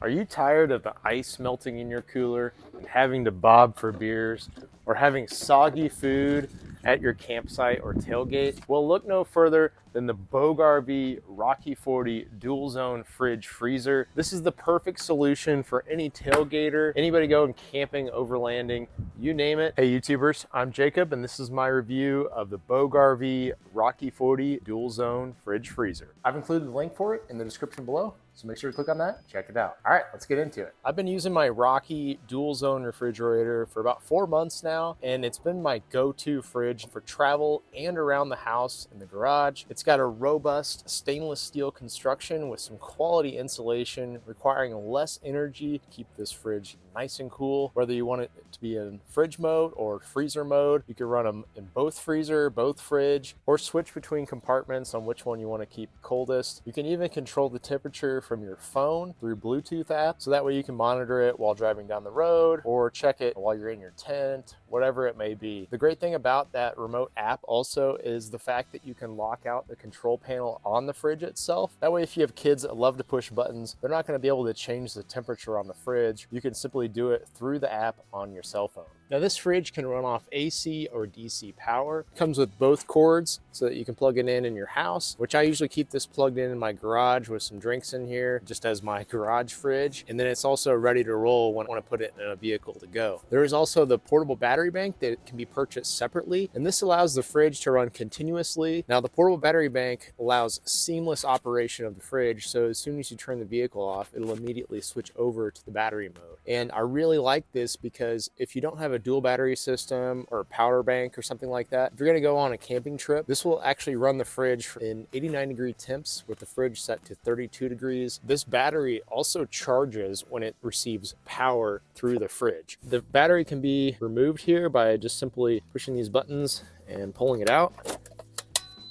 Are you tired of the ice melting in your cooler and having to bob for beers, or having soggy food at your campsite or tailgate? Well, look no further than the BougeRV Rocky 40 dual zone fridge freezer. This is the perfect solution for any tailgater, anybody going camping, overlanding, you name it. Hey YouTubers, I'm Jacob and this is my review of the BougeRV Rocky 40 dual zone fridge freezer. I've included the link for it in the description below, so make sure to click on that, check it out. All right, let's get into it. I've been using my Rocky dual zone refrigerator for about 4 months now, and it's been my go-to fridge for travel and around the house and the garage. It's got a robust stainless steel construction with some quality insulation, requiring less energy to keep this fridge nice and cool. Whether you want it to be in fridge mode or freezer mode, you can run them in both freezer, both fridge, or switch between compartments on which one you want to keep coldest. You can even control the temperature from your phone through Bluetooth app, so that way you can monitor it while driving down the road or check it while you're in your tent, whatever it may be. The great thing about that remote app also is the fact that you can lock out the control panel on the fridge itself. That way, if you have kids that love to push buttons, they're not going to be able to change the temperature on the fridge. You can simply do it through the app on your cell phone. Now this fridge can run off AC or DC power. It comes with both cords so that you can plug it in your house, which I usually keep this plugged in my garage with some drinks in here, just as my garage fridge. And then it's also ready to roll when I want to put it in a vehicle to go. There is also the portable battery bank that can be purchased separately, and this allows the fridge to run continuously. Now the portable battery bank allows seamless operation of the fridge, so as soon as you turn the vehicle off, it'll immediately switch over to the battery mode. And I really like this because if you don't have a dual battery system or a power bank or something like that, if you're going to go on a camping trip, this will actually run the fridge in 89-degree temps with the fridge set to 32 degrees. This battery also charges when it receives power through the fridge. The battery can be removed here by just simply pushing these buttons and pulling it out.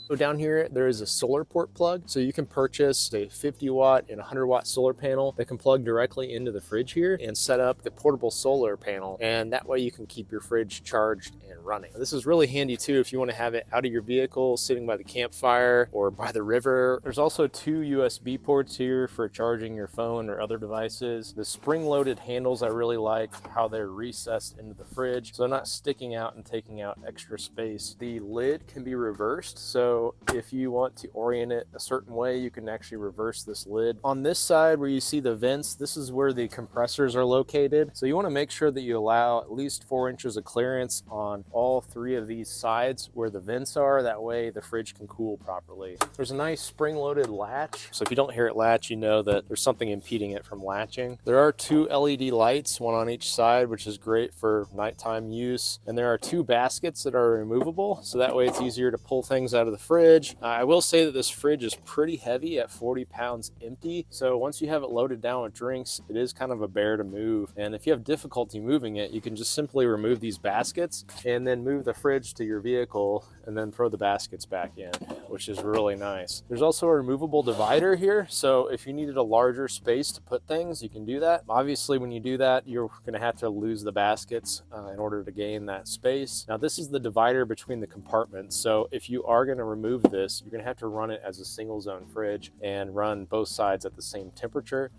So down here, there is a solar port plug. So you can purchase a 50 watt and 100 watt solar panel that can plug directly into the fridge here and set up the portable solar panel. And that way you can keep your fridge charged and running. This is really handy too if you want to have it out of your vehicle, sitting by the campfire or by the river. There's also 2 USB ports here for charging your phone or other devices. The spring-loaded handles I really like how they're recessed into the fridge, so they're not sticking out and taking out extra space. The lid can be reversed, so if you want to orient it a certain way, you can actually reverse this lid. On this side where you see the vents, this is where the compressors are located. So you want to make sure that you allow at least 4 inches of clearance on all 3 of these sides where the vents are. That way the fridge can cool properly. There's a nice spring-loaded latch. So if you don't hear it latch, you know that there's something impeding it from latching. There are 2 LED lights, one on each side, which is great for nighttime use. And there are 2 baskets that are removable. So that way it's easier to pull things out of the fridge. I will say that this fridge is pretty heavy at 40 pounds empty. So once you have it loaded down with drinks, it is kind of a bear to move. And if you have difficulty moving it, you can just simply remove these baskets and then move the fridge to your vehicle and then throw the baskets back in, which is really nice. There's also a removable divider here. So if you needed a larger space to put things, you can do that. Obviously, when you do that, you're going to have to lose the baskets in order to gain that space. Now, this is the divider between the compartments. So if you are going to remove this, you're going to have to run it as a single zone fridge and run both sides at the same temperature.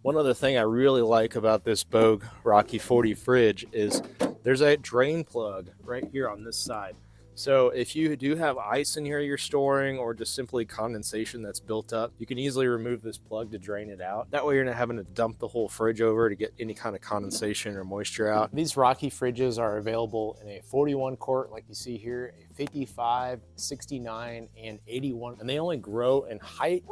One other thing I really like about this Bogue Rocky 40 fridge is there's a drain plug right here on this side. So if you do have ice in here you're storing, or just simply condensation that's built up, you can easily remove this plug to drain it out. That way you're not having to dump the whole fridge over to get any kind of condensation or moisture out. These Rocky fridges are available in a 41 quart like you see here, a 55, 69, and 81. And they only grow in height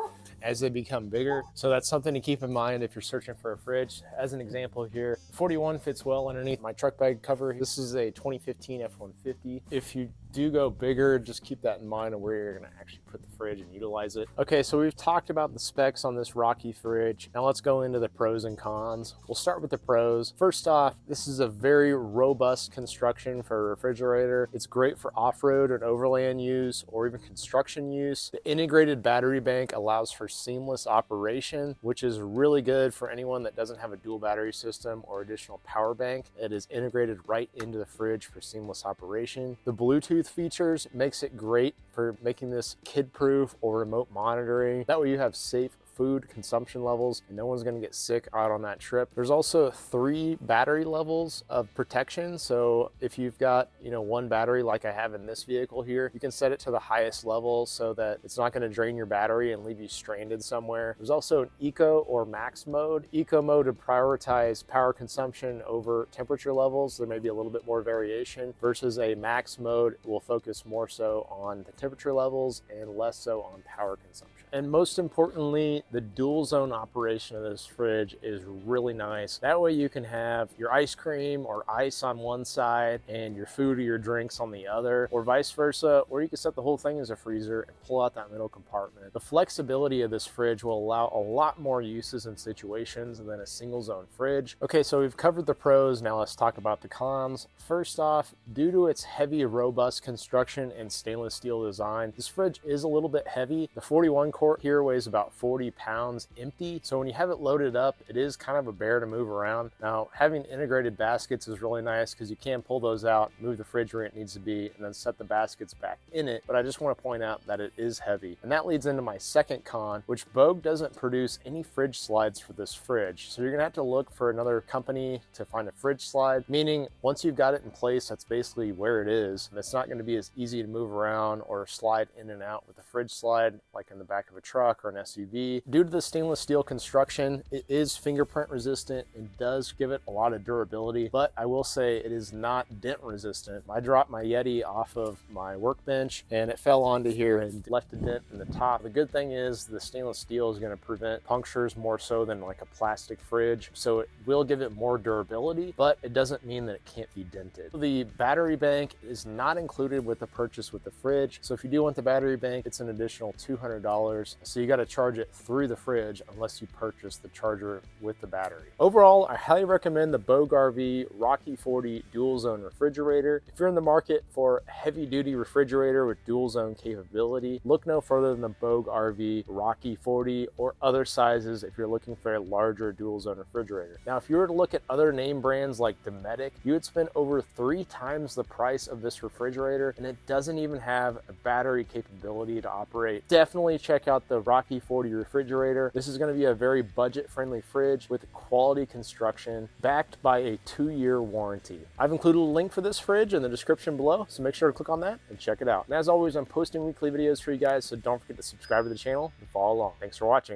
as they become bigger. So that's something to keep in mind if you're searching for a fridge. As an example here, 41 fits well underneath my truck bag cover. This is a 2015 F-150. If you do go bigger, just keep that in mind of where you're going to actually put the fridge and utilize it. Okay, so we've talked about the specs on this Rocky fridge. Now let's go into the pros and cons. We'll start with the pros. First off, this is a very robust construction for a refrigerator. It's great for off-road and overland use or even construction use. The integrated battery bank allows for seamless operation, which is really good for anyone that doesn't have a dual battery system or additional power bank. It is integrated right into the fridge for seamless operation. The Bluetooth features makes it great for making this kid-proof or remote monitoring. That way you have safe food consumption levels, and no one's gonna get sick out on that trip. There's also 3 battery levels of protection. So if you've got, one battery like I have in this vehicle here, you can set it to the highest level so that it's not gonna drain your battery and leave you stranded somewhere. There's also an eco or max mode. Eco mode would prioritize power consumption over temperature levels. There may be a little bit more variation, versus a max mode will focus more so on the temperature levels and less so on power consumption. And most importantly, the dual zone operation of this fridge is really nice. That way you can have your ice cream or ice on one side and your food or your drinks on the other, or vice versa, or you can set the whole thing as a freezer and pull out that middle compartment. The flexibility of this fridge will allow a lot more uses and situations than a single zone fridge. Okay, so we've covered the pros. Now let's talk about the cons. First off, due to its heavy, robust construction and stainless steel design, this fridge is a little bit heavy. The 41 quart here weighs about 40 pounds empty. So when you have it loaded up, it is kind of a bear to move around. Now, having integrated baskets is really nice because you can pull those out, move the fridge where it needs to be, and then set the baskets back in it. But I just want to point out that it is heavy. And that leads into my second con, which Bogue doesn't produce any fridge slides for this fridge. So you're gonna have to look for another company to find a fridge slide, meaning once you've got it in place, that's basically where it is. And it's not gonna be as easy to move around or slide in and out with a fridge slide, like in the back of a truck or an SUV. Due to the stainless steel construction, it is fingerprint resistant and does give it a lot of durability, but I will say it is not dent resistant. I dropped my Yeti off of my workbench and it fell onto here and left a dent in the top. The good thing is the stainless steel is going to prevent punctures more so than like a plastic fridge, so it will give it more durability, but it doesn't mean that it can't be dented. The battery bank is not included with the purchase with the fridge, so if you do want the battery bank, it's an additional $200, so you got to charge it through the fridge unless you purchase the charger with the battery. Overall, I highly recommend the BougeRV Rocky 40 dual zone refrigerator. If you're in the market for a heavy duty refrigerator with dual zone capability, look no further than the BougeRV Rocky 40 or other sizes if you're looking for a larger dual zone refrigerator. Now, if you were to look at other name brands like Dometic, you would spend over 3 times the price of this refrigerator, and it doesn't even have a battery capability to operate. Definitely check out the Rocky 40 refrigerator. This is going to be a very budget-friendly fridge with quality construction backed by a 2-year warranty. I've included a link for this fridge in the description below, so make sure to click on that and check it out. And as always, I'm posting weekly videos for you guys, so don't forget to subscribe to the channel and follow along. Thanks for watching.